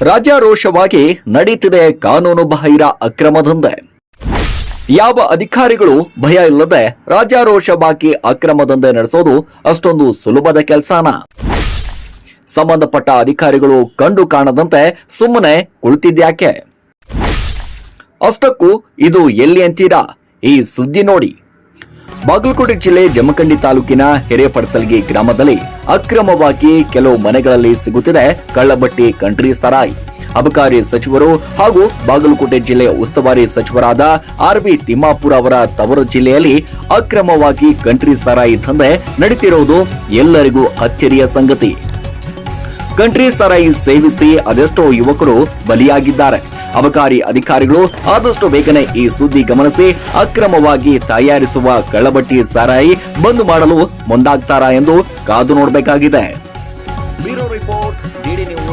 ರಾಜ್ಯಾರೋಷವಾಗಿ ನಡೀತಿದೆ ಕಾನೂನು ಬಾಹಿರ ಅಕ್ರಮ ದಂಧೆ. ಯಾವ ಅಧಿಕಾರಿಗಳು ಭಯ ಇಲ್ಲದೆ ರಾಜ್ಯಾರೋಷವಾಗಿ ಅಕ್ರಮ ದಂಧೆ ನಡೆಸೋದು ಅಷ್ಟೊಂದು ಸುಲಭದ ಕೆಲಸನ? ಸಂಬಂಧಪಟ್ಟ ಅಧಿಕಾರಿಗಳು ಕಂಡು ಕಾಣದಂತೆ ಸುಮ್ಮನೆ ಕುಳಿತಿದ್ಯಾಕೆ? ಅಷ್ಟಕ್ಕೂ ಇದು ಎಲ್ಲಿ ಅಂತೀರಾ? ಈ ಸುದ್ದಿ ನೋಡಿ. ಬಾಗಲಕೋಟೆ ಜಿಲ್ಲೆ ಜಮಖಂಡಿ ತಾಲೂಕಿನ ಹಿರೇಪಡಸಲಗಿ ಗ್ರಾಮದಲ್ಲಿ ಅಕ್ರಮವಾಗಿ ಕೆಲವು ಮನೆಗಳಲ್ಲಿ ಸಿಗುತ್ತಿದೆ ಕಳ್ಳಬಟ್ಟಿ ಕಂಟ್ರಿ ಸರಾಯಿ. ಅಬಕಾರಿ ಸಚಿವರು ಹಾಗೂ ಬಾಗಲಕೋಟೆ ಜಿಲ್ಲೆಯ ಉಸ್ತುವಾರಿ ಸಚಿವರಾದ ಆರ್.ಬಿ. ತಿಮ್ಮಾಪುರ ಅವರ ತವರು ಜಿಲ್ಲೆಯಲ್ಲಿ ಅಕ್ರಮವಾಗಿ ಕಂಟ್ರಿ ಸರಾಯಿ ದಂಧೆ ನಡೀತಿರುವುದು ಎಲ್ಲರಿಗೂ ಅಚ್ಚರಿಯ ಸಂಗತಿ. ಕಂಟ್ರಿ ಸರಾಯಿ ಸೇವಿಸಿ ಅದೆಷ್ಟೋ ಯುವಕರು ಬಲಿಯಾಗಿದ್ದಾರೆ. ಅಬಕಾರಿ ಅಧಿಕಾರಿಗಳು ಆದಷ್ಟು ಬೇಗನೆ ಈ ಸುದ್ದಿ ಗಮನಿಸಿ ಅಕ್ರಮವಾಗಿ ತಯಾರಿಸುವ ಕಳ್ಳಬಟ್ಟಿ ಸಾರಾಯಿ ಬಂದ್ ಮಾಡಲು ಮುಂದಾಗ್ತಾರಾ ಎಂದು ಕಾದು ನೋಡಬೇಕಾಗಿದೆ. Bureau report, DD news.